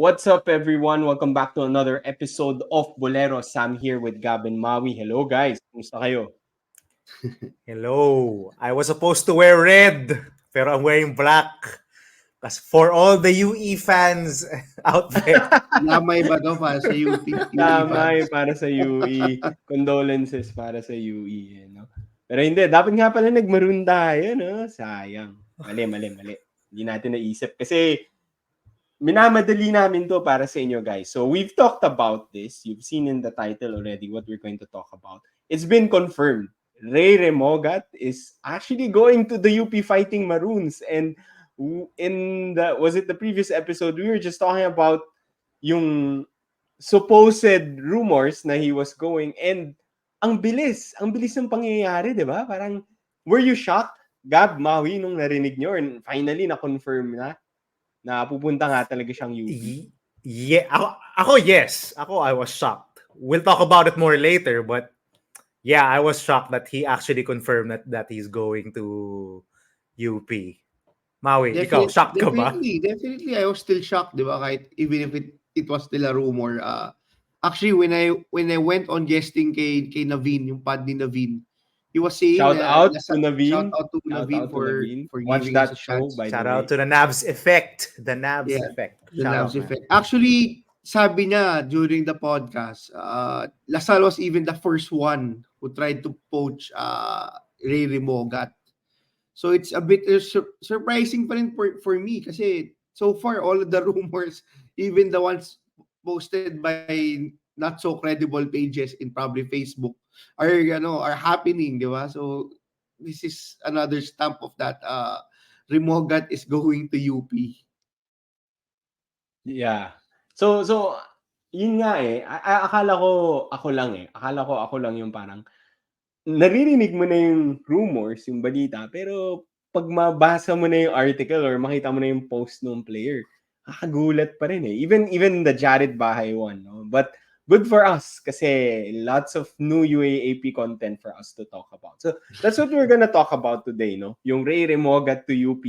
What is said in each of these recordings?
What's up, everyone? Welcome back to another episode of Bolero. Sam here with Gab and Maui. Hello, guys. Kumusta kayo? Hello. I was supposed to wear red, pero I'm wearing black. Because for all the UE fans out there. Lamay ba 'to para sa UE Tama fans? yung para sa UE. Condolences para sa UE. No? Pero hindi, dapat nga pala nagmaroon tayo, no? Sayang. Mali. Hindi natin naisip. Kasi minamadali namin to para sa inyo, guys. So we've talked about this. You've seen in the title already what we're going to talk about. It's been confirmed. Rey Remogat is actually going to the UP Fighting Maroons. And in the previous episode, we were just talking about yung supposed rumors na he was going, and ang bilis ng pangyayari, di ba? Parang, were you shocked, Gab, Maui, nung narinig nyo, and finally na-confirm na pupunta nga talaga siyang UP? Yeah, yes. I was shocked. We'll talk about it more later, but yeah, I was shocked that he actually confirmed that he's going to UP. Maui, ikaw, shocked ka ba? Definitely, I was still shocked, di ba? Kahit even if it was still a rumor. Actually, when I went on guesting kay Naveen, yung pad ni Naveen, he was saying Shout out to Naveen for Watch giving that us a show, chance. by Shout the way. out to the Navs Effect. The Navs Effect. The Shout Navs out, Effect. Actually, sabi niya during the podcast, Lasal was even the first one who tried to poach Rey Remogat. So it's a bit surprising pa rin for me kasi so far all of the rumors, even the ones posted by not so credible pages in probably Facebook are happening, di ba? So this is another stamp of that Remogat is going to UP. Yeah. So yun nga eh. Akala ko ako lang yung parang naririnig mo na yung rumors, yung balita, pero pag mabasa mo na yung article or makita mo na yung post ng player, kakagulat pa rin eh. Even the Jared Bahay one, no? But good for us kasi lots of new UAAP content for us to talk about. So that's what we're gonna talk about today, no? Yung Rey Remogat to UP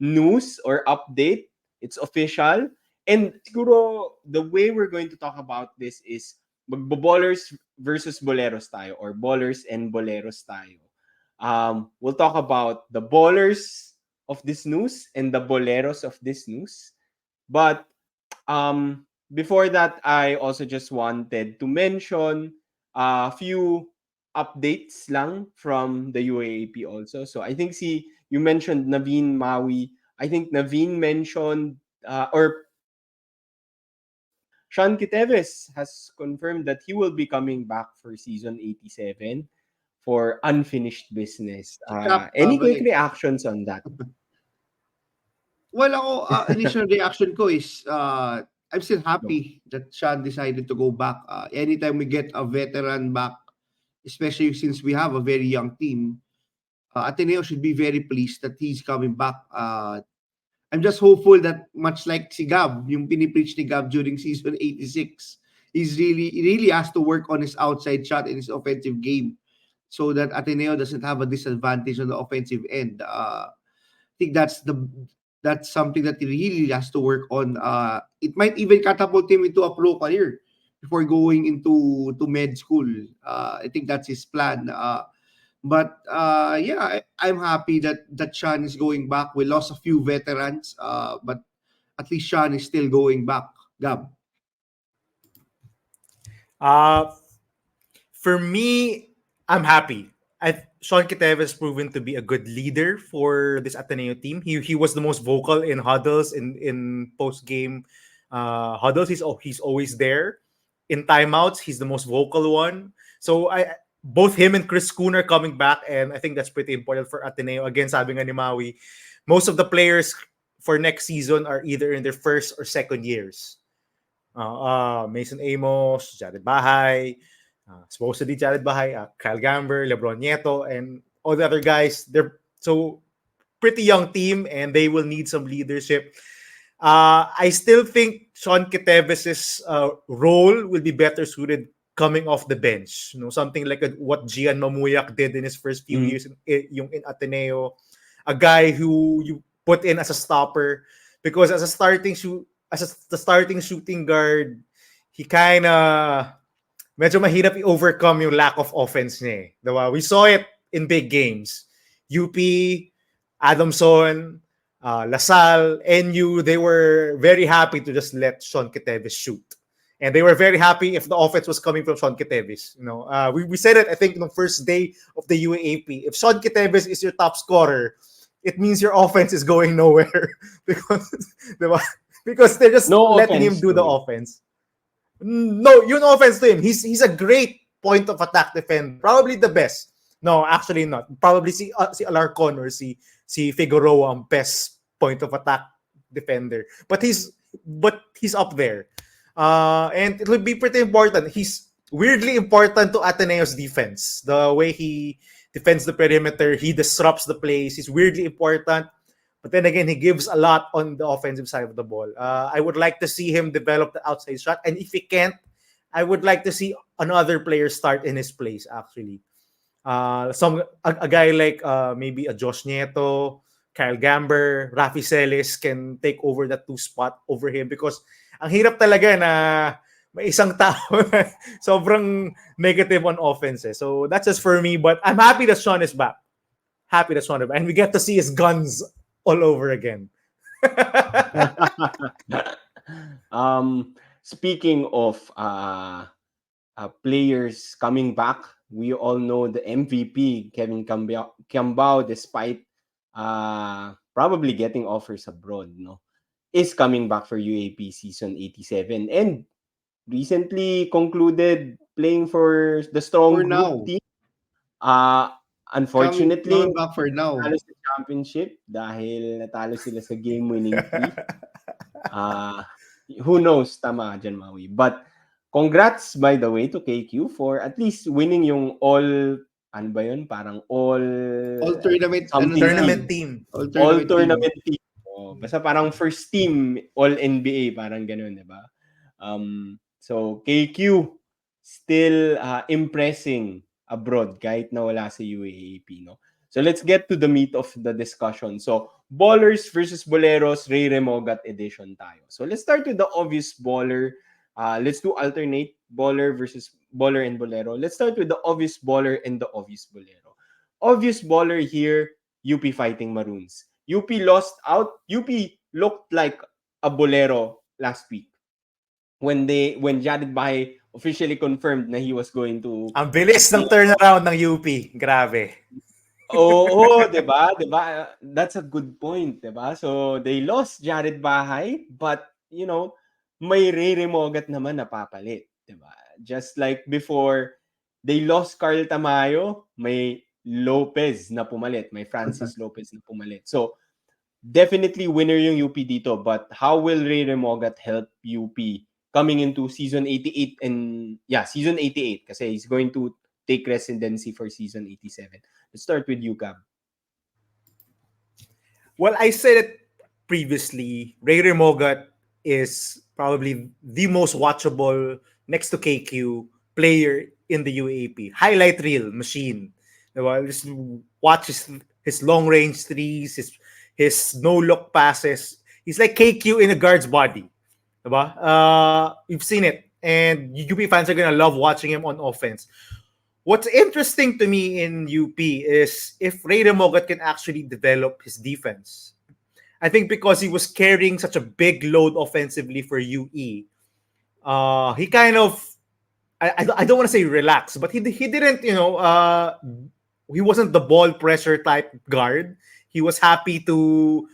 news or update. It's official. And siguro the way we're going to talk about this is magbo-ballers versus boleros tayo or ballers and boleros tayo. We'll talk about the ballers of this news and the boleros of this news. But before that, I also just wanted to mention a few updates lang from the UAAP also. So I think you mentioned Naveen Maui. I think Naveen mentioned or Sean Kiteves has confirmed that he will be coming back for season 87 for unfinished business. Any quick reactions on that? Well, ako, initial reaction ko is I'm still happy that Sean decided to go back. Anytime we get a veteran back, especially since we have a very young team, Ateneo should be very pleased that he's coming back. I'm just hopeful that much like si Gab, yung pinipreach ni Gab during season 86, he really has to work on his outside shot in his offensive game so that Ateneo doesn't have a disadvantage on the offensive end. I think that's something that he really has to work on. It might even catapult him into a pro career before going into med school. I think that's his plan. But I'm happy that Sean is going back. We lost a few veterans, but at least Sean is still going back. Gab. For me, I'm happy. Sean Kiteves proven to be a good leader for this Ateneo team. He was the most vocal in huddles, in post game huddles. He's always there. In timeouts, he's the most vocal one. So both him and Chris Kuhn are coming back, and I think that's pretty important for Ateneo. Again, sabi nga ni Maui, most of the players for next season are either in their first or second years. Mason Amos, Jared Bahay, supposedly Jared Bahay, Kyle Gamber, LeBron Nieto, and all the other guys. They're so pretty young team, and they will need some leadership. I still think Sean Kiteves' role will be better suited coming off the bench. Something like what Gian Mamuyak did in his first few years in Ateneo. A guy who you put in as a stopper, because as a starting the starting shooting guard, he kind of medyo mahirap i-overcome yung lack of offense niya. Diba? We saw it in big games. UP, Adamson, Lasal, NU, they were very happy to just let Sean Ketevis shoot. And they were very happy if the offense was coming from Sean Ketevis. We said it, I think, the first day of the UAAP. If Sean Ketevis is your top scorer, it means your offense is going nowhere because, diba? Because they're just letting him do the offense. No, yun offense to him. He's a great point of attack defender. Probably the best. No, actually not. Probably si Alarcon or si Figueroa ang best point of attack defender. But he's up there. And it will be pretty important. He's weirdly important to Ateneo's defense. The way he defends the perimeter, he disrupts the plays. He's weirdly important. But then again, he gives a lot on the offensive side of the ball. I would like to see him develop the outside shot. And if he can't, I would like to see another player start in his place, actually. A guy like maybe a Josh Nieto, Kyle Gamber, Rafi Celis can take over that 2 spot over him because ang hirap talaga na may isang tao na sobrang negative on offense. So that's just for me. But I'm happy that Sean is back. And we get to see his guns all over again. Speaking of players coming back, we all know the MVP, Kevin Cambao, despite probably getting offers abroad, is coming back for UAP season 87 and recently concluded playing for the strong group team. Unfortunately, coming back for now. natalo sa championship dahil natalo sila sa game-winning 3. Who knows, tama dyan, Maui. But congrats, by the way, to KQ for at least winning yung all, ano ba yun? Parang all tournament team. All tournament team. Basta parang first team, all NBA, parang ganun, di ba? So, KQ still impressing abroad kahit na wala sa UAAP, no? So, let's get to the meat of the discussion. So, Ballers versus Boleros, Rey Remogat edition tayo. So, let's start with the obvious baller. Let's do alternate baller versus baller and Bolero. Let's start with the obvious baller and the obvious Bolero. Obvious baller here, UP Fighting Maroons. UP lost out. UP looked like a Bolero last week when Jared Bahay officially confirmed na he was going to... Ang bilis ng turnaround ng UP. Grabe. Oo, diba? That's a good point, diba? So, they lost Jared Bahay, but, may Rey Remogat naman napapalit, diba? Just like before, they lost Carl Tamayo, may Lopez na pumalit, may Francis Lopez na pumalit. So, definitely winner yung UP dito, but how will Rey Remogat help UP coming into season 88 season 88 kasi he's going to take residency for season 87. Let's start with you, Cab. Well, I said it previously, Rey Remogat is probably the most watchable next to KQ player in the UAP. Highlight reel machine. Just watch his long range threes, his no look passes. He's like KQ in a guard's body. You've seen it, and UP fans are gonna love watching him on offense. What's interesting to me in UP is if Rey Remogat can actually develop his defense. I think because he was carrying such a big load offensively for UE, he kind of, I don't want to say relax, but he didn't, he wasn't the ball pressure type guard. He was happy to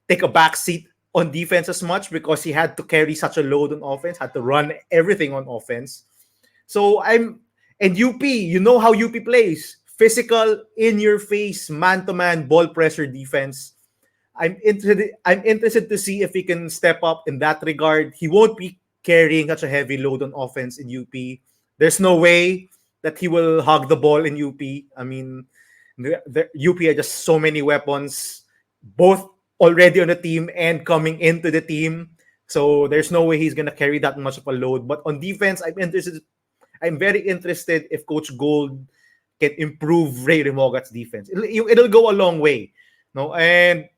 take a back seat on defense as much because he had to carry such a load on offense, had to run everything on offense. So and UP, you know how UP plays. Physical, in-your-face, man-to-man, ball pressure defense. I'm interested to see if he can step up in that regard. He won't be carrying such a heavy load on offense in UP. There's no way that he will hog the ball in UP. I mean, the UP are just so many weapons, both already on the team and coming into the team. So there's no way he's going to carry that much of a load. But on defense, I'm very interested if Coach Gold can improve Rey Remogat's defense. It'll go a long way. No? And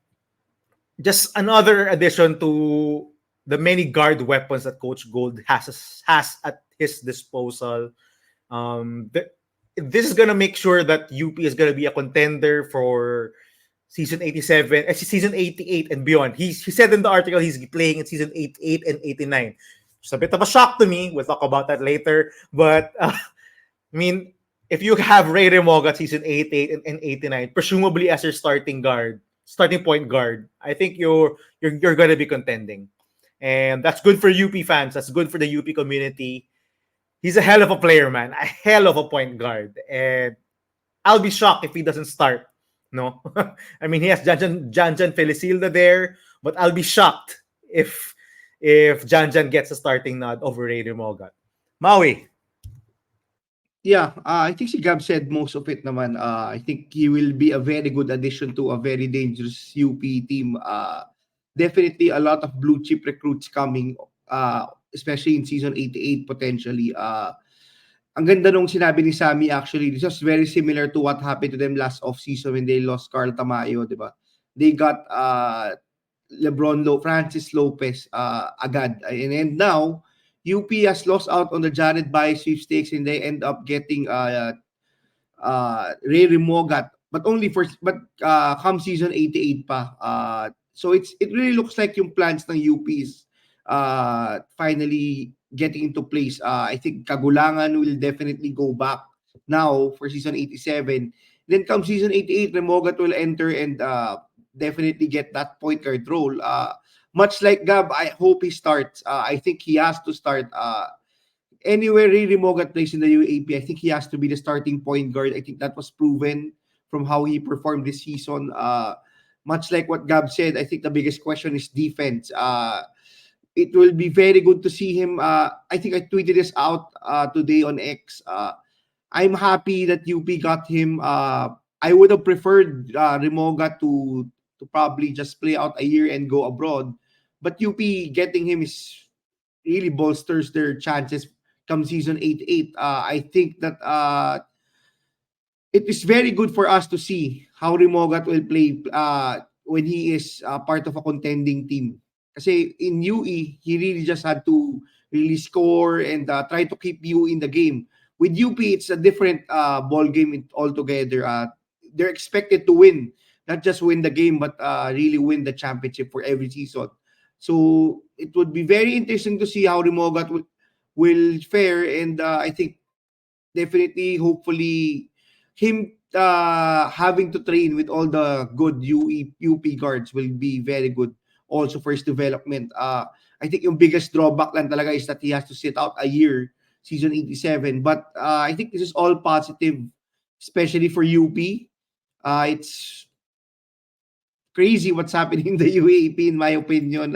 just another addition to the many guard weapons that Coach Gold has at his disposal. This is gonna make sure that UP is gonna be a contender for season 87, season 88 and beyond. He said in the article he's playing in season 88 and 89. It's a bit of a shock to me. We'll talk about that later. But I mean, if you have Rey Remogat season 88 and 89, presumably as your starting point guard, I think you're gonna be contending. And that's good for UP fans. That's good for the UP community. He's a hell of a player, man. A hell of a point guard. And I'll be shocked if he doesn't start. No? I mean, he has Janjan Felicilda there, but I'll be shocked if Janjan gets a starting nod over Rey Remogat. Maui. Yeah, I think si Gab said most of it naman. I think he will be a very good addition to a very dangerous UP team. Definitely a lot of blue chip recruits coming, especially in season 88 potentially. Ang ganda nung sinabi ni Sammy actually. This was very similar to what happened to them last offseason when they lost Carl Tamayo, di ba? They got Francis Lopez agad. And now, UP has lost out on the Jared Bahay sweepstakes and they end up getting Rey Remogat, but come season 88 pa. So it really looks like yung plans ng UP is finally getting into place. I think Kagulangan will definitely go back now for season 87. Then come season 88, Remogat will enter and definitely get that point guard role. Much like Gab, I hope he starts. I think he has to start. Anywhere Rey Remogat plays in the UAP, I think he has to be the starting point guard. I think that was proven from how he performed this season. Much like what Gab said, I think the biggest question is defense. It will be very good to see him. I think I tweeted this out today on X. I'm happy that UP got him. I would have preferred Remogat to probably just play out a year and go abroad. But UP getting him is really bolsters their chances come season 88. I think that it is very good for us to see how Remogat will play when he is part of a contending team. Kasi in UE, he really just had to really score and try to keep you in the game. With UP, it's a different ball game altogether. They're expected to win, not just win the game, but really win the championship for every season. So it would be very interesting to see how Remogat will fare. And I think definitely, hopefully, him having to train with all the good UP guards will be very good also for his development. I think yung biggest drawback lang talaga is that he has to sit out a year, season 87. But I think this is all positive, especially for UP. It's crazy what's happening in the UAP, in my opinion.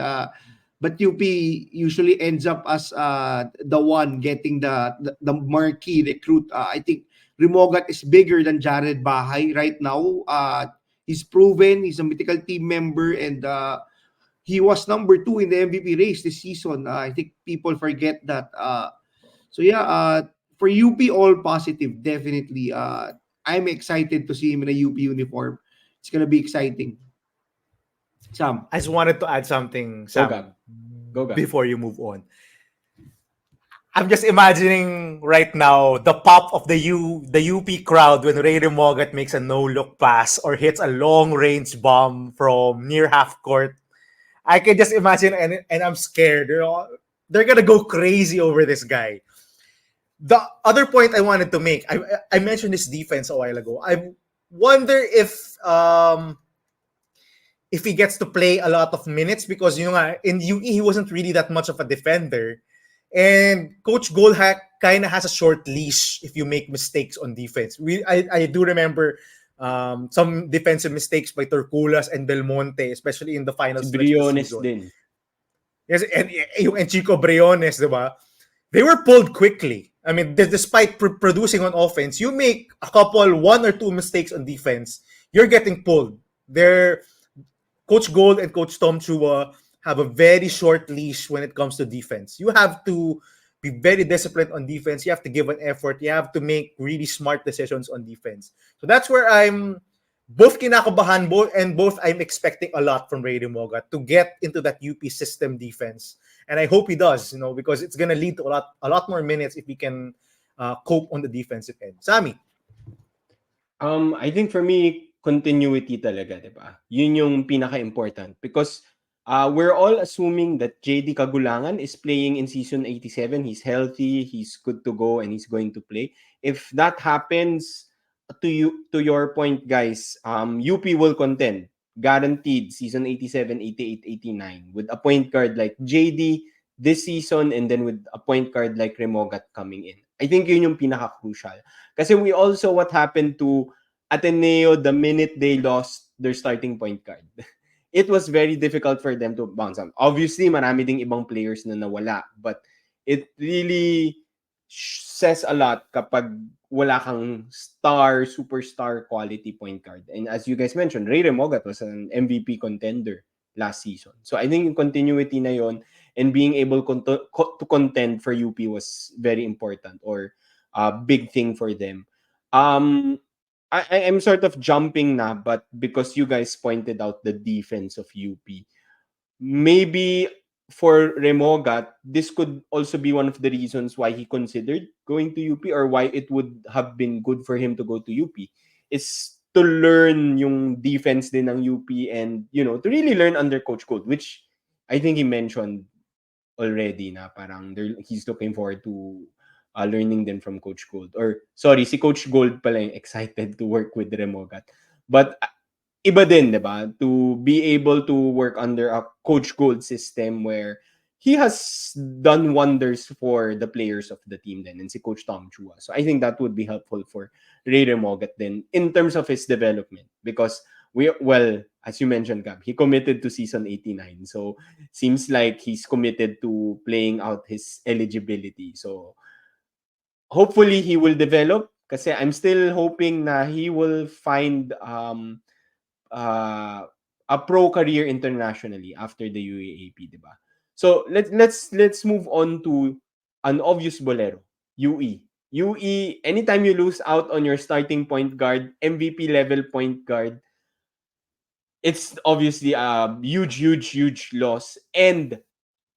But UP usually ends up as the one getting the marquee recruit. I think Remogat is bigger than Jared Bahay right now. He's proven, he's a mythical team member, and he was number 2 in the MVP race this season. I think people forget that. So yeah, for UP, all positive, definitely. I'm excited to see him in a UP uniform. It's gonna be exciting. Sam. I just wanted to add something, Sam, Go. before you move on. I'm just imagining right now the pop of the UP crowd when Rey Remogat makes a no-look pass or hits a long-range bomb from near half court. I can just imagine, and I'm scared. They're gonna go crazy over this guy. The other point I wanted to make, I mentioned his defense a while ago. I wonder if he gets to play a lot of minutes because in UE he wasn't really that much of a defender, and Coach Goldhack kind of has a short leash if you make mistakes on defense. I do remember some defensive mistakes by Torculas and Belmonte, especially in the final stretch of the season. Din. Yes, and Chico Briones, diba? They were pulled quickly. I mean, despite producing on offense, you make a couple, 1 or 2 mistakes on defense, you're getting pulled. Coach Gold and Coach Tom Chua have a very short leash when it comes to defense. You have to be very disciplined on defense. You have to give an effort. You have to make really smart decisions on defense. So that's where I'm both kinakabahan, both I'm expecting a lot from Rey Remogat to get into that UP system defense, and I hope he does. Because it's gonna lead to a lot more minutes if we can cope on the defensive end. Sammy. I think for me, continuity talaga, 'di ba? Yun yung pinaka-important because we're all assuming that JD Kagulangan is playing in season 87. He's healthy, he's good to go, and he's going to play. If that happens, to your point, guys, UP will contend. Guaranteed season 87, 88, 89 with a point guard like JD this season and then with a point guard like Remogat coming in. I think yun yung pinaka-crucial. Kasi we also what happened to Ateneo the minute they lost their starting point guard. It was very difficult for them to bounce up. Obviously, marami ding ibang players na nawala, but it really says a lot kapag wala kang superstar quality point guard. And as you guys mentioned, Rey Remogat was an MVP contender last season. So I think yung continuity na yon and being able to contend for UP was very important or a big thing for them. I am sort of jumping na, but because you guys pointed out the defense of UP, maybe for Remogat, this could also be one of the reasons why he considered going to UP or why it would have been good for him to go to UP. Is to learn yung defense din ng UP and, to really learn under Coach Gold, which I think he mentioned already na parang he's looking forward to learning din from Coach Gold. Or, sorry, si Coach Gold pala yung excited to work with Remogat. But, iba din, di ba? To be able to work under a Coach Gold system where he has done wonders for the players of the team then and si Coach Tom Chua. So, I think that would be helpful for Rey Remogat then in terms of his development because as you mentioned, Gab, he committed to season 89. So, seems like he's committed to playing out his eligibility. So, hopefully he will develop kasi I'm still hoping na he will find a pro career internationally after the UAAP, di ba? So, let's move on to an obvious Bolero, UE. UE, anytime you lose out on your starting point guard, MVP level point guard, it's obviously a huge, huge, huge loss. And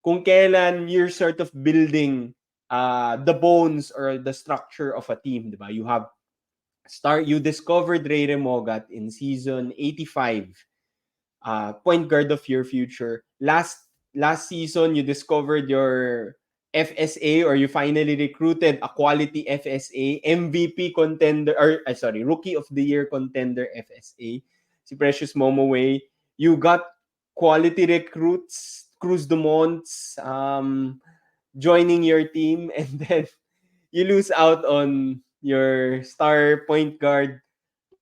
kung kailan you're sort of building the bones or the structure of a team, di ba? You discovered Rey Remogat in season 85, point guard of your future. Last season, you discovered your FSA or you finally recruited a quality FSA, MVP contender, Rookie of the Year contender FSA, si Precious Momoway. You got quality recruits, Cruz Dumonts, joining your team, and then you lose out on your star point guard,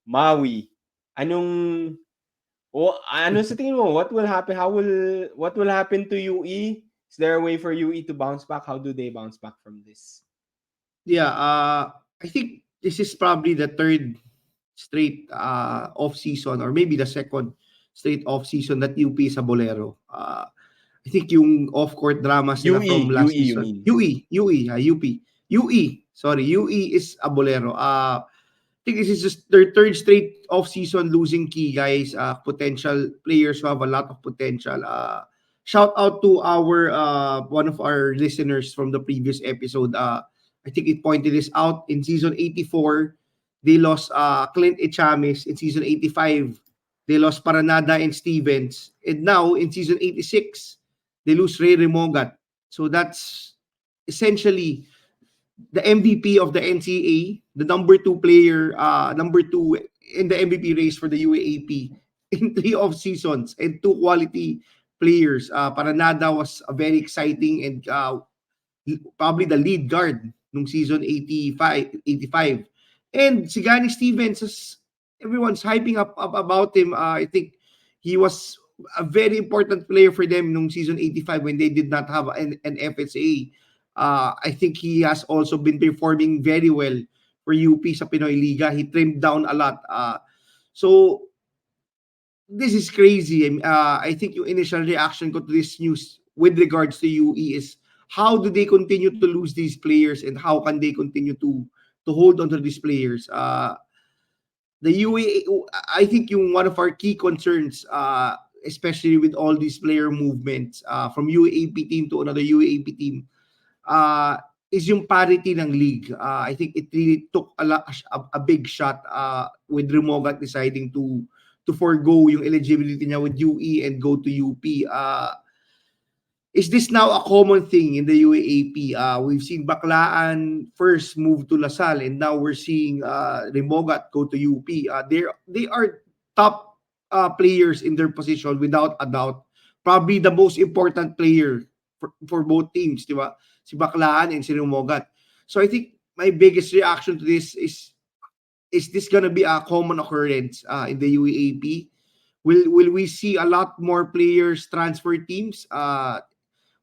Maui. Ano sa tingin mo? What will happen? What will happen to UE? Is there a way for UE to bounce back? How do they bounce back from this? Yeah, I think this is probably the third straight off season or maybe the second straight off season that UP is a Bolero. I think yung off-court dramas nila from last season. UE. Sorry, UE is a Bolero. I think this is just their third straight off-season losing key, guys. Potential players who have a lot of potential. Shout out to our one of our listeners from the previous episode. I think it pointed this out in season 84. They lost Clint Echamis. In season 85, they lost Paranada and Stevens. And now in season 86, they lose Rey Remogat. So that's essentially the MVP of the NCAA, the number two player, number two in the MVP race for the UAAP in 3 off seasons and 2 quality players. Paranada was a very exciting and probably the lead guard nung season 85. And si Gani Stevens, everyone's hyping up about him. I think he was a very important player for them nung season 85 when they did not have an FSA. I think he has also been performing very well for UP sa Pinoy Liga. He trimmed down a lot. So, this is crazy. I think yung initial reaction ko to this news with regards to UE is how do they continue to lose these players and how can they continue to hold on to these players? the UAA, I think yung one of our key concerns, especially with all these player movements from UAAP team to another UAAP team, is yung parity ng league. I think it really took a big shot with Remogat deciding to forego yung eligibility niya with UE and go to UP. Is this now a common thing in the UAAP? We've seen Baclaan first move to Lasal, and now we're seeing Remogat go to UP. They are top players in their position without a doubt. Probably the most important player for both teams, di ba? Si Baclaan and si Remogat. So I think my biggest reaction to this is this gonna be a common occurrence in the UAAP? Will we see a lot more players transfer teams?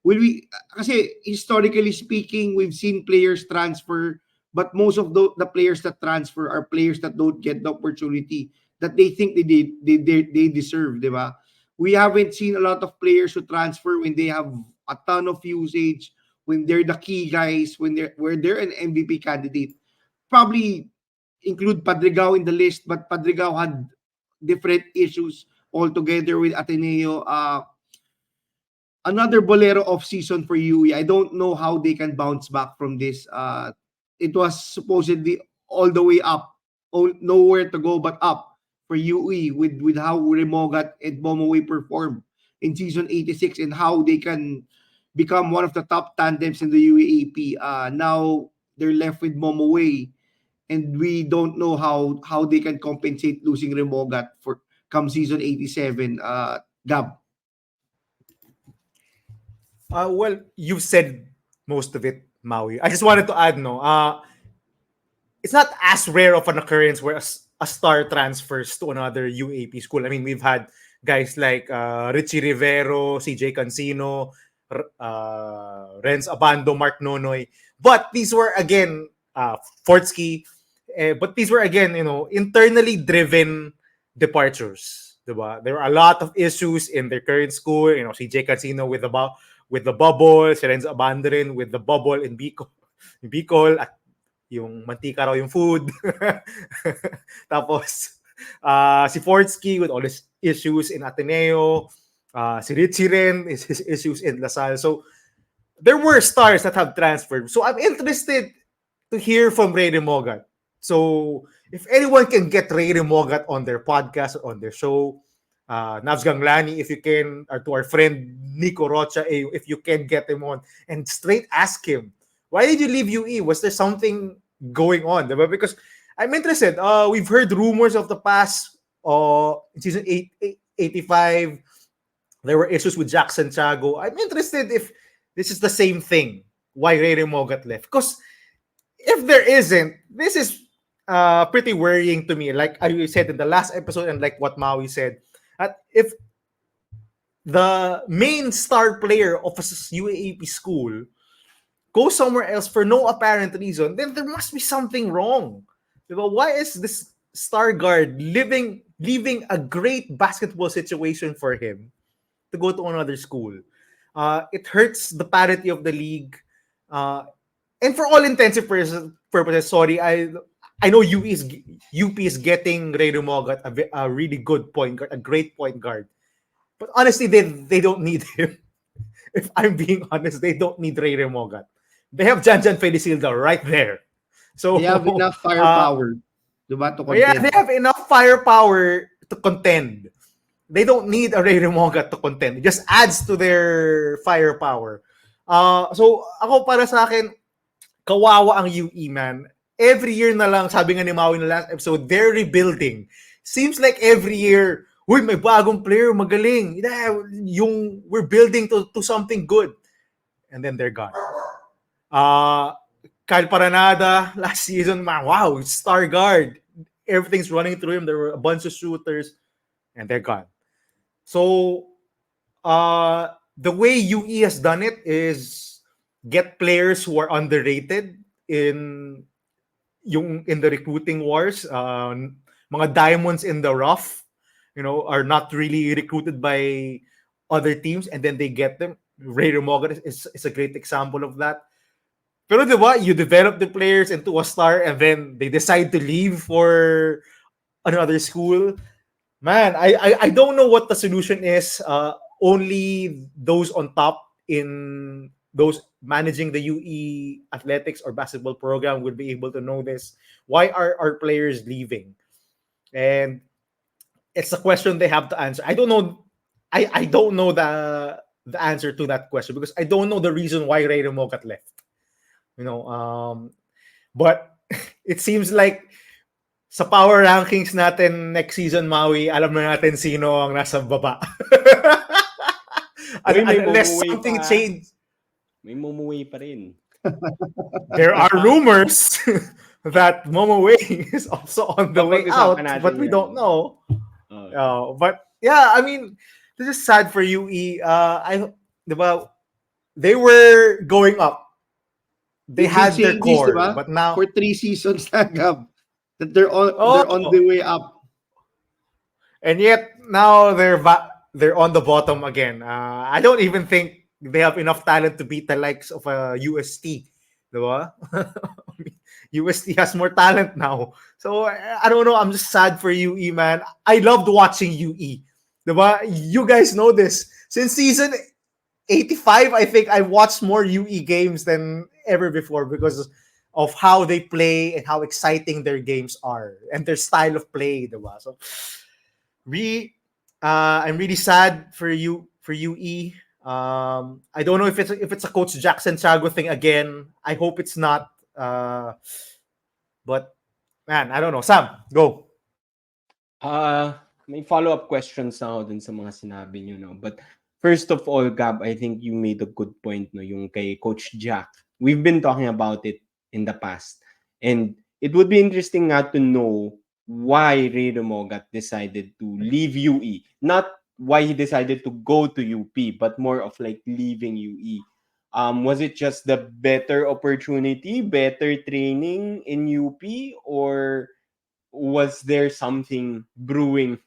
Will we, kasi historically speaking, we've seen players transfer, but most of the players that transfer are players that don't get the opportunity that they think they deserve, di ba? We haven't seen a lot of players who transfer when they have a ton of usage, when they're the key guys, when they're an MVP candidate. Probably include Padrigao in the list, but Padrigao had different issues altogether with Ateneo. Another Bolero off season for UE. I don't know how they can bounce back from this. It was supposedly all the way up, nowhere to go but up for UE with how Remogat and Momoe performed in season 86 and how they can become one of the top tandems in the UAAP. Now they're left with Momoe, and we don't know how they can compensate losing Remogat for come season 87. Gab. Well, you've said most of it, Maui. I just wanted to add, it's not as rare of an occurrence where a star transfers to another UAP school. I mean, we've had guys like Richie Rivero, CJ Cancino, Renz Abando, Mark Nonoy. But these were, again, Fortsky. But these were, again, internally driven departures. Diba? There were a lot of issues in their current school. CJ Cancino with the bubble, si Renz Abando rin with the bubble in Bicol, at yung mantika raw yung food. Tapos, si Fortsky with all his issues in Ateneo, si Richie rin, his issues in Lasal. So, there were stars that have transferred. So, I'm interested to hear from Rey Remogat. So, if anyone can get Rey Remogat on their podcast or on their show, Navs Ganglani, if you can, or to our friend Nico Rocha, if you can get him on and straight ask him, why did you leave UE? Was there something going on? Because I'm interested. We've heard rumors of the past. In season 85, there were issues with Jackson Tiago. I'm interested if this is the same thing. Why Rey Remogat left? Because if there isn't, this is pretty worrying to me. Like I said in the last episode, and like what Maui said, if the main star player of a UAAP school goes somewhere else for no apparent reason, then there must be something wrong. Why is this star guard leaving a great basketball situation for him to go to another school? It hurts the parity of the league. And for all intensive purposes, sorry, I know UP is getting Rey Remogat a really good point guard, a great point guard. But honestly, they don't need him. If I'm being honest, they don't need Rey Remogat. They have Janjan Felicilda right there. So they have enough firepower to contend. Yeah, they have enough firepower to contend. They don't need a Rey Remogat to contend. It just adds to their firepower. So ako para sa akin, kawawa ang UE, man. Every year na lang, sabi nga ni Maui na last episode, they're rebuilding. Seems like every year, uy, may bagong player, magaling. We're building to something good. And then they're gone. Kyle Paranada, last season, man, wow, star guard. Everything's running through him. There were a bunch of shooters, and they're gone. So, the way UE has done it is get players who are underrated in the recruiting wars. Mga diamonds in the rough, are not really recruited by other teams, and then they get them. Rey Remogat is a great example of that. Pero diba, you develop the players into a star and then they decide to leave for another school. Man, I don't know what the solution is. Only those on top in those managing the UE athletics or basketball program would be able to know this. Why are our players leaving? And it's a question they have to answer. I don't know. I don't know the answer to that question because I don't know the reason why Rey Remogat left. You know, but it seems like sa power rankings natin next season, Maui, alam na natin sino ang nasa baba. Uy, may Unless mumuwi something pa. changed. May mumuwi pa rin. There are rumors that Momo Wei is also on the way out, Papag-usapan natin but we yan. don't know. Okay. But yeah, I mean, this is sad for UE. Diba, they were going up. They We've been had their saying this, core, diba? but now For 3 seasons na, Gab, that they're on the way up. and yet now they're on the bottom again. I don't even think they have enough talent to beat the likes of UST, diba? UST has more talent now. So I don't know. I'm just sad for UE, man. I loved watching UE. Diba? You guys know this. Since season 85, I think I watched more UE games than ever before because of how they play and how exciting their games are and their style of play, diba? So I'm really sad for UE. I don't know if it's a Coach Jackson Santiago thing again. I hope it's not. But man, I don't know. Sam, go. May follow-up questions na ako dun sa mga sinabi nyo, no? But first of all, Gab, I think you made a good point, no? Yung kay Coach Jack. We've been talking about it in the past. And it would be interesting nga to know why Rey Remogat decided to leave UE. Not why he decided to go to UP, but more of like leaving UE. Was it just the better opportunity, better training in UP, or was there something brewing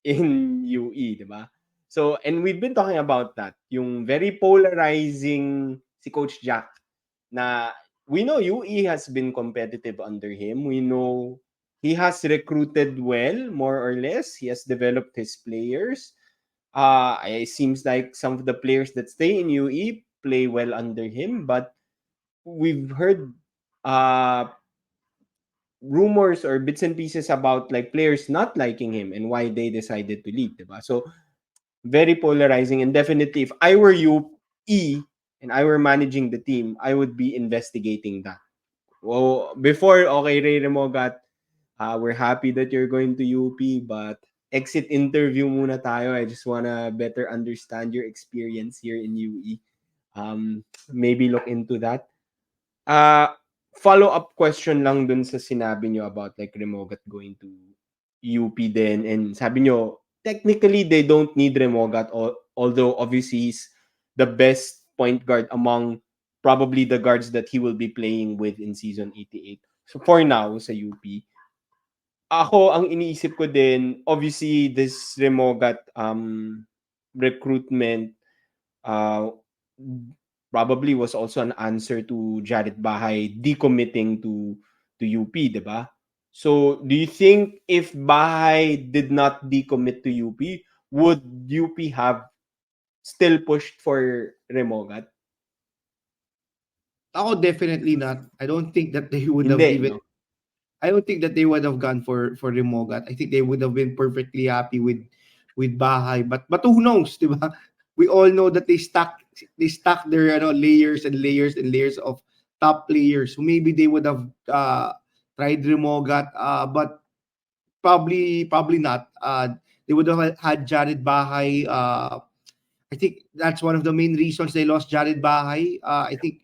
in UE, di ba? So, and we've been talking about that, yung very polarizing si Coach Jack, na we know UE has been competitive under him. We know he has recruited well, more or less. He has developed his players. It seems like some of the players that stay in UE play well under him, but we've heard rumors or bits and pieces about like players not liking him and why they decided to leave, diba? So very polarizing, and definitely if I were UE and I were managing the team, I would be investigating that. Well, before, okay, Rey Remogat, we're happy that you're going to UP, but exit interview muna tayo. I just wanna better understand your experience here in UE. Maybe look into that. Follow-up question lang dun sa sinabi nyo about like Remogat going to UP din, and sabi nyo, technically they don't need Remogat, although obviously he's the best point guard among probably the guards that he will be playing with in season 88. So for now sa UP, ako ang iniisip ko din, obviously this Remogat recruitment probably was also an answer to Jared Bahay decommitting to UP, diba? So, do you think if Bahay did not decommit to UP, would UP have still pushed for Remogat? Ako, definitely not. I don't think that they would have Hindi, even. no? I don't think that they would have gone for Remogat. I think they would have been perfectly happy with Bahay. But who knows, di ba? We all know that they stack their layers and layers and layers of top players. So maybe they would have tried Remogat, but probably not. They would have had Jared Bahay. I think that's one of the main reasons they lost Jared Bahay. I think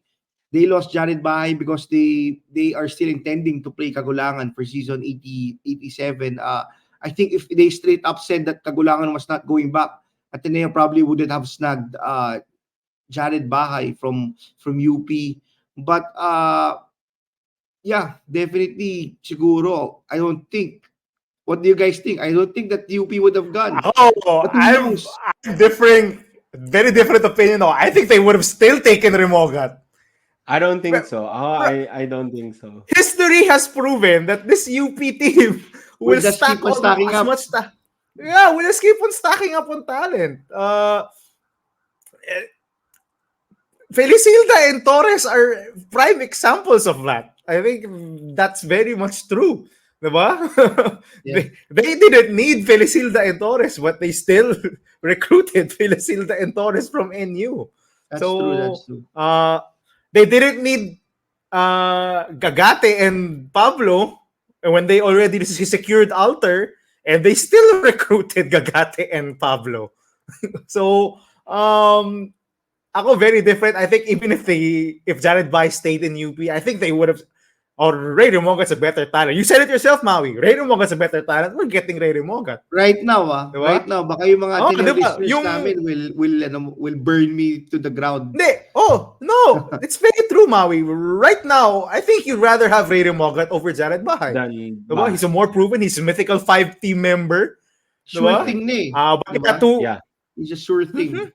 they lost Jared Bahay because they are still intending to play Kagulangan for season 87. I think if they straight up said that Kagulangan was not going back, Ateneo probably wouldn't have snagged Jared Bahay from UP. But yeah, definitely siguro. I don't think. What do you guys think? I don't think that UP would have gone. Oh, But who knows? I'm differing, very different opinion. No, I think they would have still taken Remogat. I don't think But, so. bro, I don't think so. history has proven that this UP team will just stack keep on stacking as up. much we'll just keep on stacking up on talent. Felicilda and Torres are prime examples of that. I think that's very much true. Diba? Yeah. They didn't need Felicilda and Torres, but they still recruited Felicilda and Torres from NU. That's true. They didn't need Gagate and Pablo when they already secured Alter, and they still recruited Gagate and Pablo. So, ako very different. I think even if Jared Bahay stayed in UP, I think they would have. Or Rey Remogat's a better talent. You said it yourself, Maui. Rey Remogat's a better talent. We're getting Rey Remogat. Right now, Diba? right now, baka yung mga Ateneo diba? listeners namin will burn me to the ground. Hindi. No. It's very true, Maui. Right now, I think you'd rather have Rey Remogat over Jared Bahay. Diba? He's a more proven. He's a mythical 5 team member. Sure thing na eh. But diba? He's a sure thing. Mm-hmm.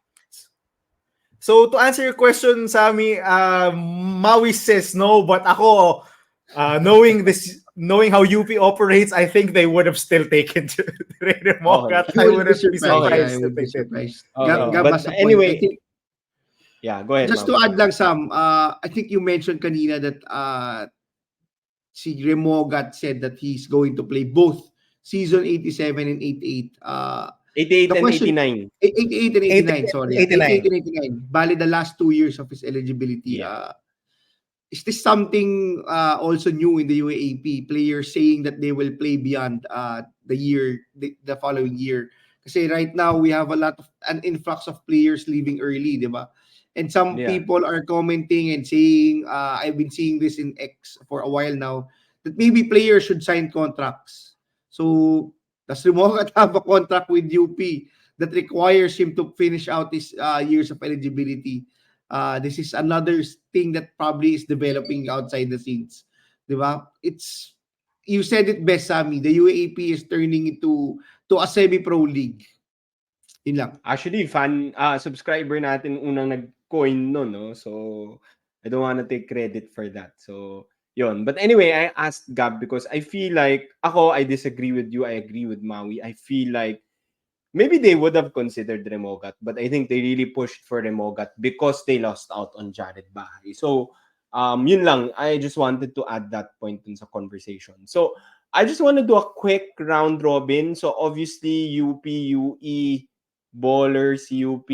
So to answer your question, Sammy, Maui says no, but ako, knowing how UP operates, I think they would have still taken Rey Remogat. I wouldn't be surprised. I would be surprised. But anyway, go ahead. Just to add lang, Sam, I think you mentioned kanina that si Remogat said that he's going to play both season 87 and 88. 88 and 89. 88 and 89, sorry. 88 and 89. Bali, the last 2 years of his eligibility. Yeah. Is this something also new in the UAAP? Players saying that they will play beyond the following year. Kasi right now, we have an influx of players leaving early, di ba? And some people are commenting and saying, I've been seeing this in X for a while now, that maybe players should sign contracts. So, does Remogat have a contract with UP that requires him to finish out his years of eligibility? This is another thing that probably is developing outside the scenes. Diba? You said it best, Sammy. The UAAP is turning into a semi-pro league. Yun lang. Actually, subscriber natin unang nag-coin no, no? So, I don't want to take credit for that. So, yon. But anyway, I asked Gab because I feel like, I disagree with you. I agree with Maui. I feel like maybe they would have considered Remogat, but I think they really pushed for Remogat because they lost out on Jared Bahay. So, yun lang. I just wanted to add that point in sa conversation. So, I just want to do a quick round robin. So, obviously, UP, UE, Ballers, UP,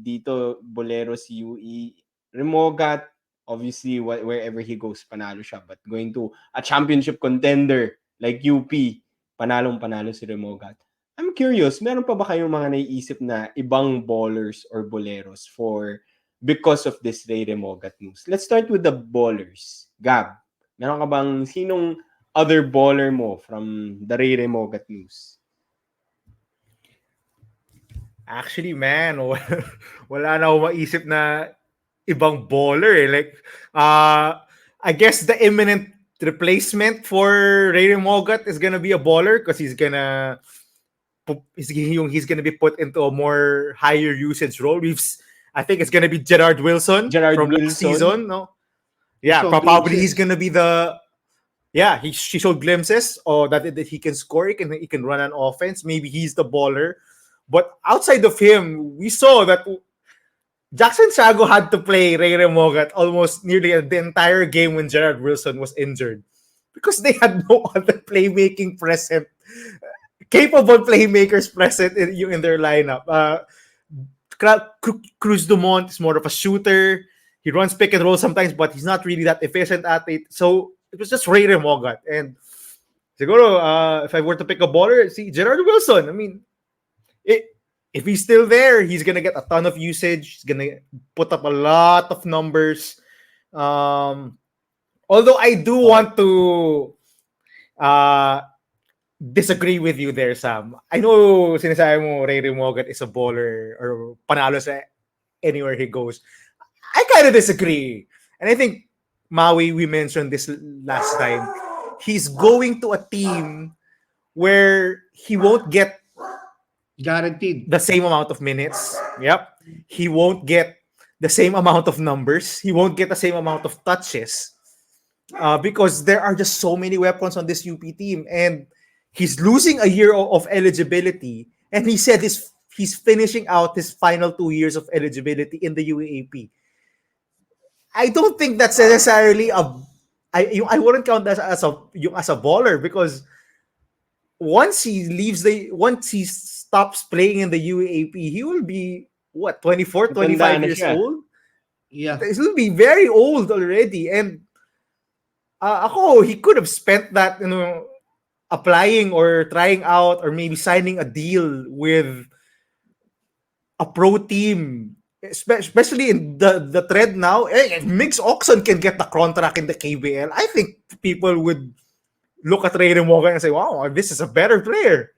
dito, Bolero, UE, Remogat, obviously, wherever he goes, panalo siya. But going to a championship contender like UP, panalong-panalo si Remogat. I'm curious, meron pa ba kayong mga naiisip na ibang ballers or boleros because of this Rey Remogat news? Let's start with the ballers. Gab, meron ka bang sinong other baller mo from the Rey Remogat news? Actually, man, wala na ako maisip na ibang baller. Like, I guess the imminent replacement for Rey Remogat is gonna be a baller because he's gonna be put into a more higher usage role. I think it's gonna be Gerard Wilson from last season. No, yeah, probably he's gonna be he showed glimpses that he can score. He can run an offense. Maybe he's the baller. But outside of him, we saw that Jackson Chago had to play Rey Remogat almost nearly the entire game when Gerard Wilson was injured because they had no other playmaking present. Capable playmakers present in their lineup. Cruz Dumont is more of a shooter. He runs pick and roll sometimes, but he's not really that efficient at it. So it was just Rey Remogat. And siguro, if I were to pick a baller, see Gerard Wilson. I mean, if he's still there, he's gonna get a ton of usage. He's gonna put up a lot of numbers. Although I do want to disagree with you there, Sam. I know sinasabi mo Rey Remogat is a baller or panalo sa anywhere he goes. I kind of disagree. And I think, Maui, we mentioned this last time. He's going to a team where he won't get guaranteed the same amount of minutes. Yep. He won't get the same amount of numbers. He won't get the same amount of touches because there are just so many weapons on this UP team. And he's losing a year of eligibility, and he said he's finishing out his final 2 years of eligibility in the UAAP. I don't think that's necessarily I wouldn't count that as a baller, because once he stops playing in the UAAP, he will be what, 24, Matanda 25 na years siya. old. Yeah. He will be very old already, and he could have spent that, applying or trying out or maybe signing a deal with a pro team, especially in the trend now. Mix Oxon can get the contract in the KBL. I think people would look at Rey Remogat and say, wow, this is a better player.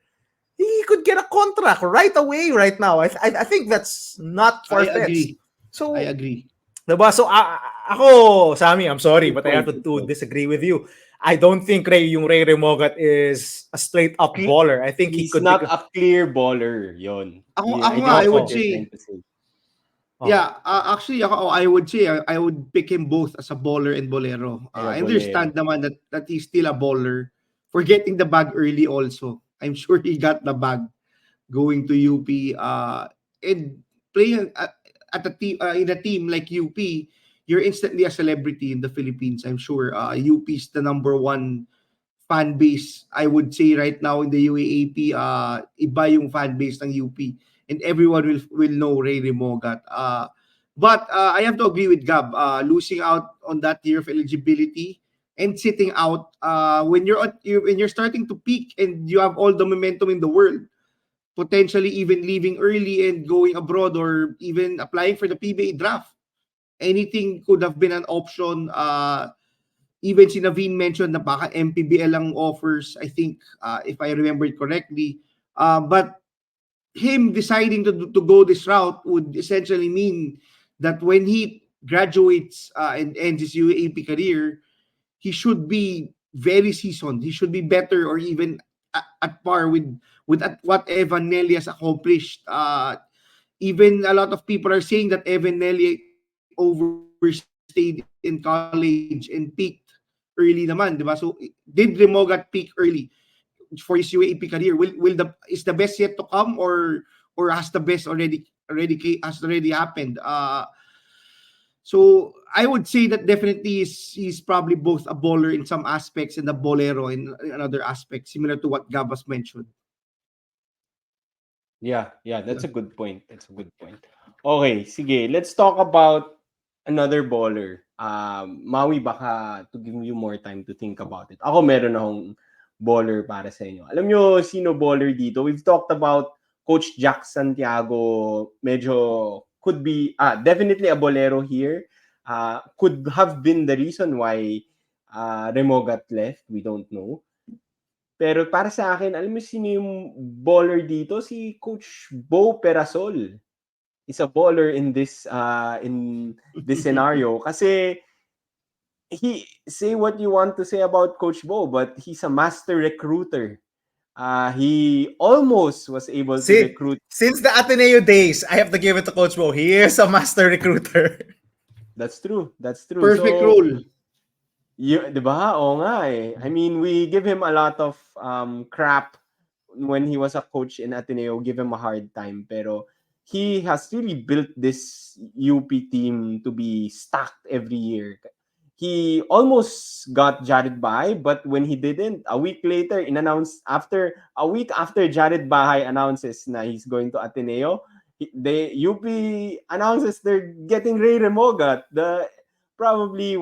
He could get a contract right away right now. I think that's not I far-fetched. agree. So, I agree. diba? So, ako, Sammy, I'm sorry, Good but I have point, good to point. disagree with you. I don't think yung Rey Remogat is a straight-up baller. I think he He's could not become... a clear baller, yon. Ako I nga, I get would what you're trying say, to say. yeah, actually, I would say I would pick him both as a baller and bolero. Ay, I Bolero. understand naman that he's still a baller for getting the bag early also. I'm sure he got the bag going to UP, and playing at a team, in a team like UP, you're instantly a celebrity in the Philippines. I'm sure UP is the number one fan base, I would say, right now in the UAAP. Iba yung fan base ng UP, and everyone will know Rey Remogat. But I have to agree with Gab. Losing out on that year of eligibility and sitting out when when you're starting to peak and you have all the momentum in the world, potentially even leaving early and going abroad or even applying for the PBA draft. Anything could have been an option. Even si Naveen mentioned na baka MPBL ang offers, I think, if I remember it correctly. But him deciding to go this route would essentially mean that when he graduates and ends his UAP career, he should be very seasoned. He should be better or even at par with what Evan Nelly has accomplished. Even a lot of people are saying that Evan Nelly overstayed in college and peaked early naman, di ba? So did Remogat peak early for his UAP career? Is the best yet to come, or has the best already happened? So I would say that definitely he's probably both a baller in some aspects and a bolero in other aspects, similar to what Gabas mentioned. Yeah, that's a good point. That's a good point. Okay, sige, let's talk about another baller. Maui, baka to give you more time to think about it. Ako meron akong baller para sa inyo. Alam nyo sino baller dito? We've talked about Coach Jack Santiago. Medyo could be definitely a bolero here. Could have been the reason why Remogat left. We don't know. Pero para sa akin, alam mo sino yung baller dito? Si Coach Bo Perasol. Is a baller in this scenario kasi say what you want to say about Coach Bo, but he's a master recruiter. He almost was able to recruit. Since the Ateneo days, I have to give it to Coach Bo. He is a master recruiter. That's true. Perfect So, role. di ba? Oo nga eh. I mean, we give him a lot of crap when he was a coach in Ateneo, give him a hard time. Pero he has really built this UP team to be stacked every year. He almost got Jared Bahay, but when he didn't, a week later, a week after Jared Bahay announces na he's going to Ateneo, the UP announces they're getting Rey Remogat, probably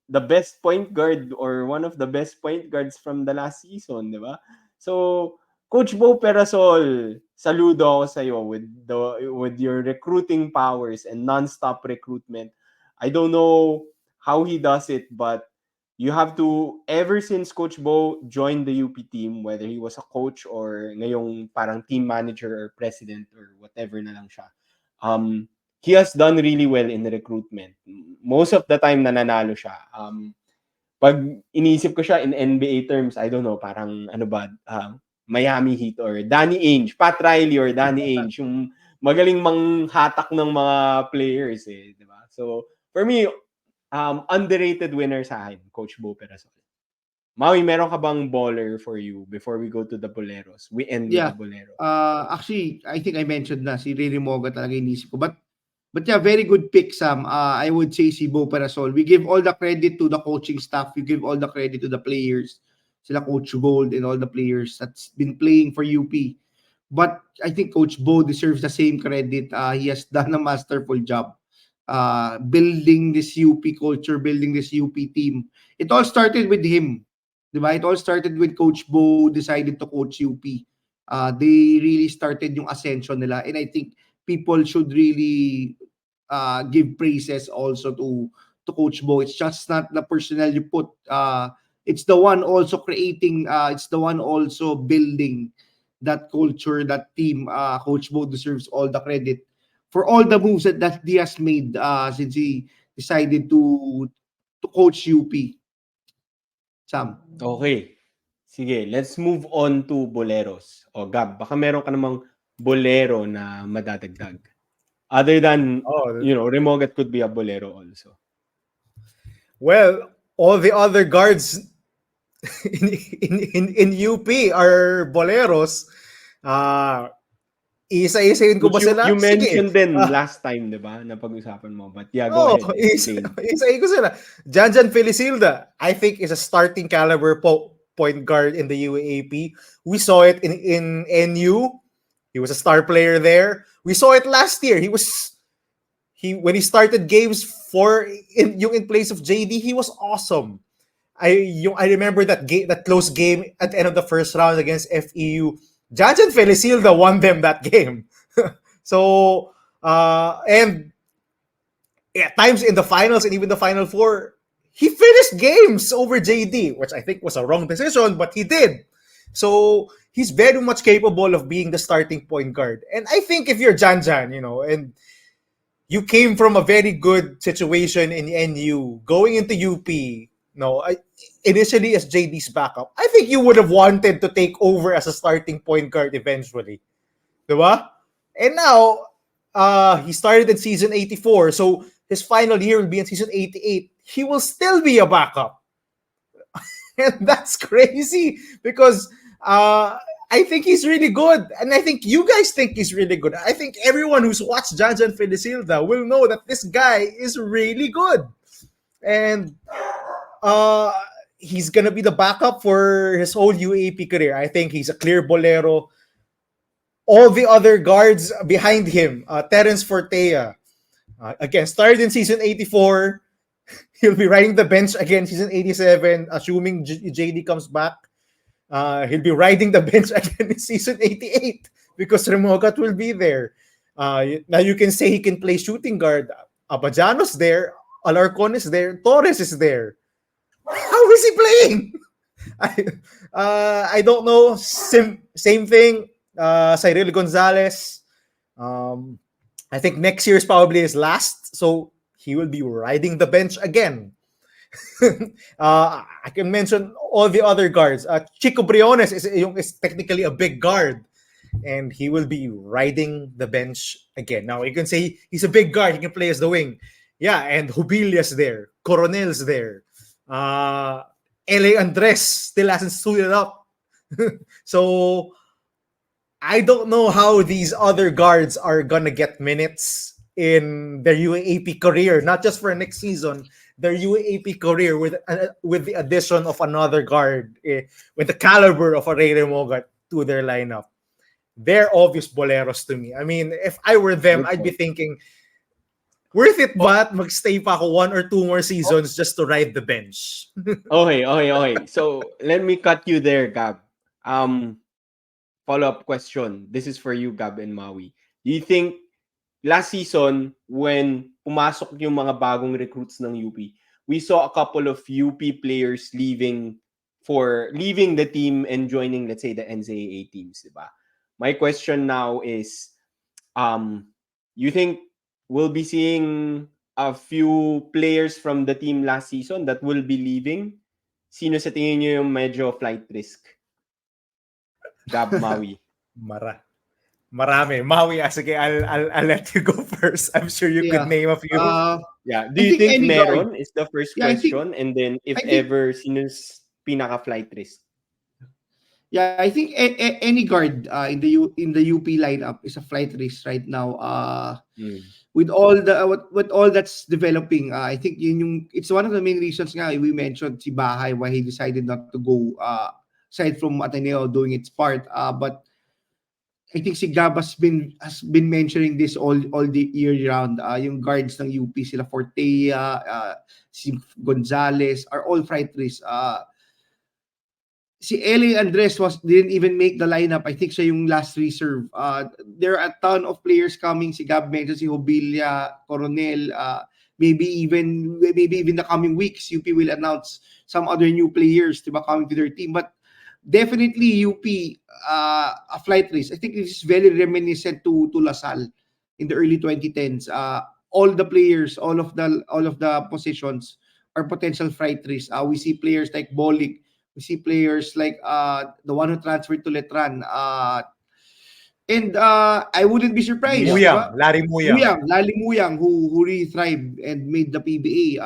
the best point guard or one of the best point guards from the last season, di ba? So, Coach Bo Perasol, saludo ako sa iyo with your recruiting powers and non-stop recruitment. I don't know how he does it, but you have to, ever since Coach Bo joined the UP team, whether he was a coach or ngayong parang team manager or president or whatever na lang siya, he has done really well in the recruitment. Most of the time nananalo siya. Pag iniisip ko siya in NBA terms, I don't know, parang ano ba, Miami Heat or Danny Ainge, Pat Riley or Danny Ainge, yung magaling manghatak ng mga players eh, di ba? So, for me, underrated winner sa akin, Coach Bo Perasol. Maui, meron ka bang baller for you before we go to the Boleros? We end with the Yeah. Bolero. Actually, I think I mentioned na si Rey Remogat talaga inisip ko. But yeah, very good pick, Sam. I would say si Bo Perasol. We give all the credit to the coaching staff. We give all the credit to the players. Sila Coach Gold and all the players that's been playing for UP. But I think Coach Bo deserves the same credit. He has done a masterful job building this UP culture, building this UP team. It all started with him. Diba? It all started with Coach Bo decided to coach UP. They really started yung ascension nila. And I think people should really give praises also to Coach Bo. It's just not the personnel you put. It's the one also creating. It's the one also building that culture, that team. Coach Bo deserves all the credit for all the moves that he has made since he decided to coach UP. Sam. Okay. Sige, let's move on to Boleros. O Gab, baka meron ka namang Bolero na madadagdag. Other than, Remogat could be a Bolero also. Well, all the other guards in UP are Boleros. Isa-isahin ko ba sila? You mentioned Sige. din last time, di ba? Na pag-usapan mo. But yeah, go ahead. Isa-isahin ko sila. Janjan Felicilda, I think, is a starting caliber point guard in the UAAP. We saw it in NU. He was a star player there. We saw it last year. When he started games in place of JD, he was awesome. I remember that close game at the end of the first round against FEU. Janjan Felicilda won them that game. So and at times in the finals and even the Final Four, he finished games over JD, which I think was a wrong decision, but he did. So he's very much capable of being the starting point guard. And I think if you're Janjan, and you came from a very good situation in NU, going into UP, initially as JD's backup, I think you would have wanted to take over as a starting point guard eventually. Diba? And now, he started in season 84, so his final year will be in season 88. He will still be a backup. And that's crazy because I think he's really good. And I think you guys think he's really good. I think everyone who's watched Janjan Felicilda will know that this guy is really good. And he's going to be the backup for his whole UAP career. I think he's a clear Bolero. All the other guards behind him, Terence Fortea, again, started in season 84. He'll be riding the bench again season 87, assuming JD comes back. He'll be riding the bench again in season 88 because Remogat will be there. Now you can say he can play shooting guard. Abadjano's there. Alarcon is there. Torres is there. How is he playing? I don't know. Same thing. Cyril Gonzalez. I think next year is probably his last. So he will be riding the bench again. I can mention all the other guards. Chico Briones is technically a big guard, and he will be riding the bench again. Now you can say he's a big guard; he can play as the wing. Yeah, and Jubilia's there, Coronel's there. LA Andres still hasn't suited up, so I don't know how these other guards are gonna get minutes in their UAAP career, not just for next season. Their UAAP career with the addition of another guard with the caliber of a Rey Remogat to their lineup. They're obvious Boleros to me. I mean, if I were them, I'd be thinking, worth it ba magstay pa ako 1 or 2 more seasons just to ride the bench? Okay. So, let me cut you there, Gab. Follow-up question. This is for you, Gab and Maui. Do you think last season, when pumasok yung mga bagong recruits ng UP, we saw a couple of UP players leaving the team and joining, let's say, the NCAA teams, diba? My question now is, you think we'll be seeing a few players from the team last season that will be leaving? Sino sa tingin nyo yung medyo flight risk? Gab, Maui. Marami. Maui, sige, I'll let you go first. I'm sure you could name a few. Do you think meron is the first question? And then if ever, sinus pinaka-flight risk? Yeah, I think any guard in the UP lineup is a flight risk right now. With all the with all that's developing, I think it's one of the main reasons nga we mentioned si Bahay why he decided not to go aside from Ateneo doing its part. But I think si Gab has been mentioning this all the year round. Yung guards ng UP sila Fortea, si Gonzales are all flight risks. Si Eli Andres didn't even make the lineup. I think siya yung last reserve. There are a ton of players coming. Si Gab mentioned si Hobilla, Coronel, maybe even the coming weeks UP will announce some other new players, diba, coming to their team. But definitely UP a flight risk. I think this is very reminiscent to LaSalle in the early 2010s. All the players, all of the positions are potential flight risks. We see players like Bolik. We see players like the one who transferred to Letran. And I wouldn't be surprised. Muyang, Diba? Larry Muyang. Lali Muyang, who really thrived and made the PBA.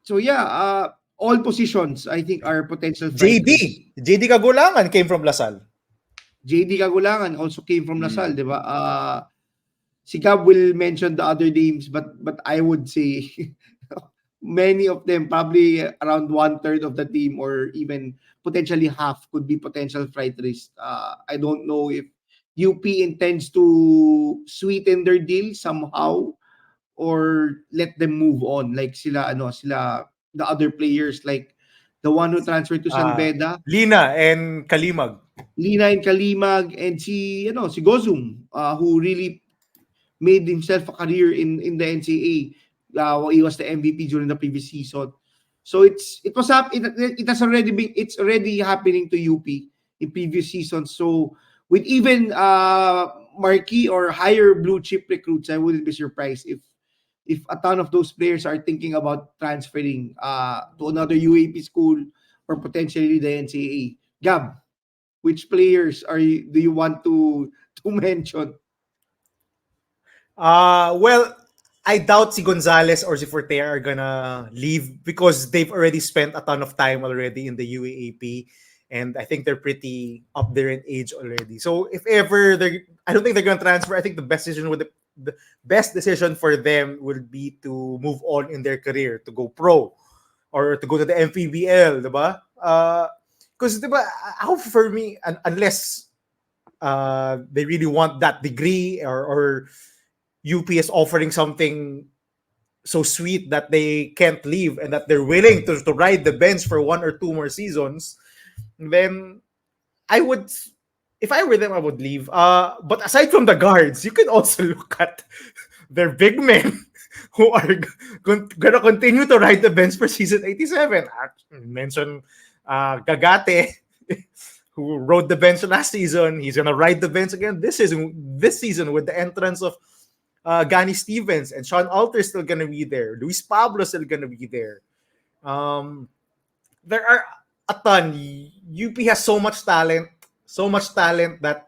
So yeah, all positions I think are potential flight risks. JD Kagulangan came from LaSalle. JD Kagulangan also came from LaSalle, diba? Si Gab will mention the other names, but I would say many of them, probably around 1/3 of the team or even potentially half, could be potential flight risk. I don't know if UP intends to sweeten their deal somehow or let them move on, like sila the other players, like the one who transferred to San Beda, Lina and Kalimag. Lina and Kalimag, and si Gozum, who really made himself a career in the NCAA. He was the MVP during the previous season. So it has already been, it's already happening to UP in previous seasons. So with even marquee or higher blue chip recruits, I wouldn't be surprised if a ton of those players are thinking about transferring to another UAP school or potentially the NCAA. Gab, which players do you want to mention? Well, I doubt si Gonzales or si Fortea are gonna leave because they've already spent a ton of time already in the UAAP, and I think they're pretty up there in age already. So if ever I don't think they're gonna transfer. I think the best decision for them would be to move on in their career, to go pro or to go to the MPBL, diba? Because diba, how for me, unless they really want that degree or UP is offering something so sweet that they can't leave and that they're willing to ride the bench for 1 or 2 more seasons, then I would, if I were them, I would leave. But aside from the guards, you can also look at their big men who are going to continue to ride the bench for season 87. Mention Gagate, who rode the bench last season. He's going to ride the bench again this season with the entrance of Gani Stevens and Sean Alter still gonna be there. Luis Pablo still gonna be there. There are a ton. UP has so much talent that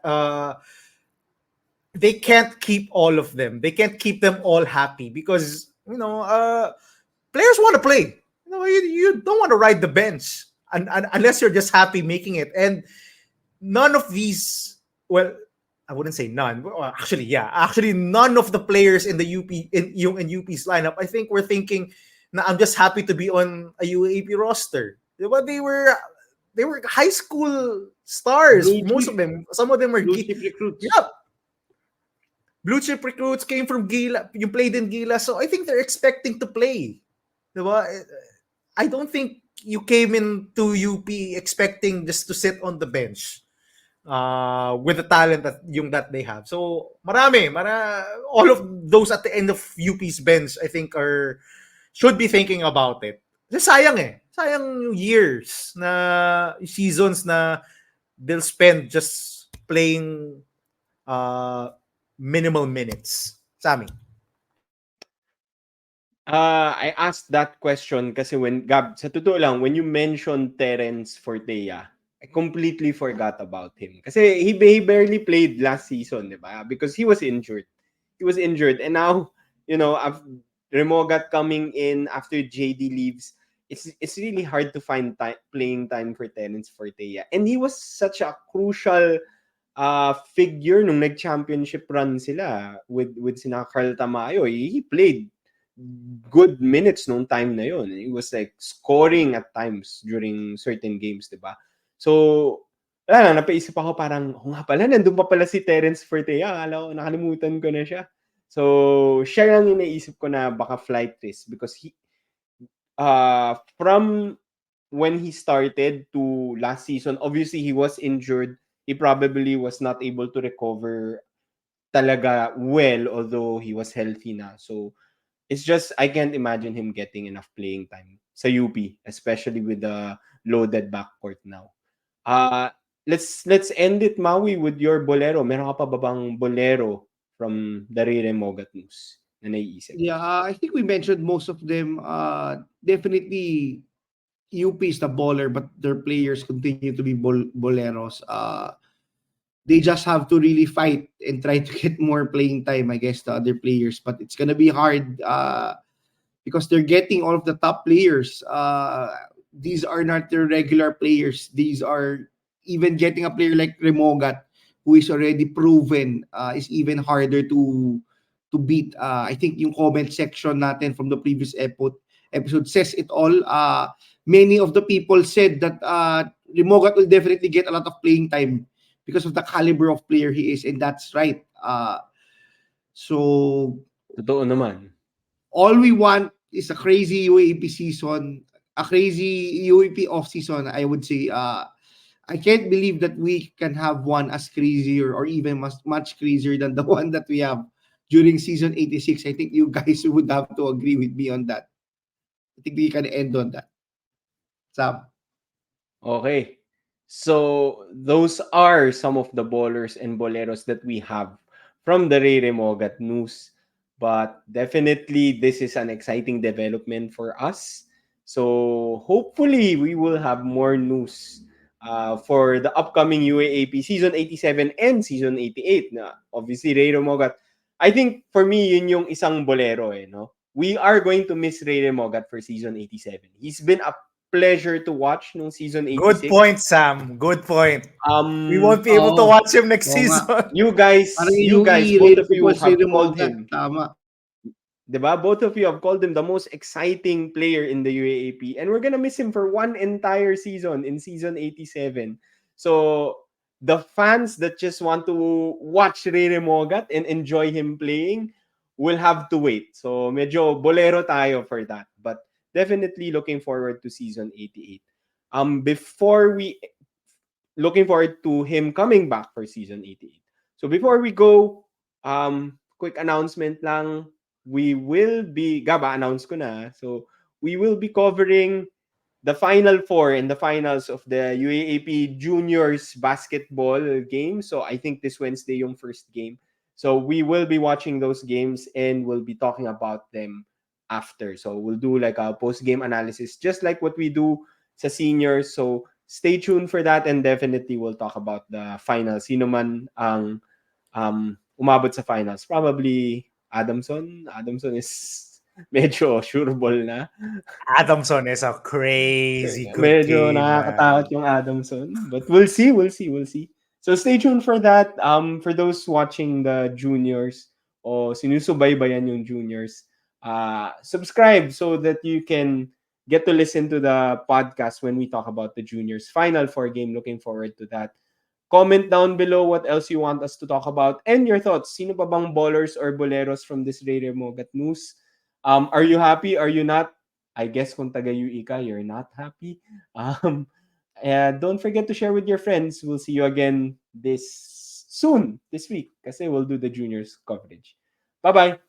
they can't keep all of them. They can't keep them all happy because players want to play. You don't want to ride the bench unless you're just happy making it. And none of these, well, I wouldn't say none. Well, actually, none of the players in the UP's lineup, I think, were thinking, "Na I'm just happy to be on a UAP roster." But they were high school stars. Most of them, some of them were blue chip recruits. Yeah, blue chip recruits came from Gila. You played in Gila, so I think they're expecting to play. Diba? I don't think you came into UP expecting just to sit on the bench. With the talent that they have. So, all of those at the end of UP's bench, I think should be thinking about it. Kasi sayang yung years na seasons na they'll spend just playing minimal minutes. Sammy. I asked that question kasi sa totoo lang, when you mentioned Terence Fortea, I completely forgot about him. Kasi he barely played last season, di ba? Because he was injured. And now, Remogat coming in after JD leaves, it's really hard to find playing time for Terence Fortea. And he was such a crucial figure nung nag-championship run sila with sina Carl Tamayo. He played good minutes nung time na yun. He was like scoring at times during certain games, diba? So, napaisip ako parang, nga pala, nandun pa pala si Terence Fortea. Akala ko, nakalimutan ko na siya. So, siya lang yung naisip ko na baka flight risk because from when he started to last season, obviously he was injured. He probably was not able to recover talaga well, although he was healthy na. So, it's just, I can't imagine him getting enough playing time sa UP, especially with the loaded backcourt now. Let's end it, Maui, with your Bolero. Meron ka pa ba bang Bolero from the Rey Remogat news na naiisip? Yeah, I think we mentioned most of them. Definitely UP is the baller, but their players continue to be boleros. They just have to really fight and try to get more playing time, I guess, to other players. But it's gonna be hard because they're getting all of the top players. These are not their regular players. These are even getting a player like Remogat, who is already proven, is even harder to beat. I think yung comment section natin from the previous episode says it all. Many of the people said that Remogat will definitely get a lot of playing time because of the caliber of player he is, and that's right. So Totoo naman. all we want is a crazy UAP season, a crazy UAP off season. I would say. I can't believe that we can have one as crazier or even much crazier than the one that we have during season 86. I think you guys would have to agree with me on that. I think we can end on that. Sam. Okay. So, those are some of the ballers and boleros that we have from the Rey Remogat news. But definitely, this is an exciting development for us. So, hopefully, we will have more news for the upcoming UAAP Season 87 and Season 88. Na, obviously, Rey Remogat. I think, for me, yun yung isang bolero, no? We are going to miss Rey Remogat for Season 87. He's been a pleasure to watch nung season 86. Good point, Sam. Good point. We won't be able to Oo. watch him next Oo nga. season. You guys, Parang both of you i-repurpose have rin yung called Mogat. him. Tama. Diba? Both of you have called him the most exciting player in the UAAP. And we're gonna miss him for one entire season in season 87. So, the fans that just want to watch Rey Remogat and enjoy him playing will have to wait. So, medyo bolero tayo for that. But definitely looking forward to season 88. Before we looking forward to him coming back for season 88. So before we go, quick announcement lang. We will be, Gaba, announce ko na. So we will be covering the Final Four and the finals of the UAAP Juniors basketball game. So I think this Wednesday yung first game. So we will be watching those games and we'll be talking about them after. So we'll do like a post-game analysis just like what we do sa seniors. So stay tuned for that and definitely we'll talk about the finals. Sino man ang umabot sa finals? Probably Adamson. Adamson is medyo sure ball na. Adamson is a crazy good Medyo game, nakakatakot man. yung Adamson. But we'll see. So stay tuned for that. For those watching the juniors o sinusubaybayan yung juniors, subscribe so that you can get to listen to the podcast when we talk about the juniors Final Four game. Looking forward to that. Comment down below what else you want us to talk about and your thoughts. Sino pa bang ballers or boleros from this Rey Remogat news? Are you happy? Are you not? I guess kung taga-UE ka, you're not happy. And don't forget to share with your friends. We'll see you again this week kasi we'll do the juniors coverage. Bye-bye!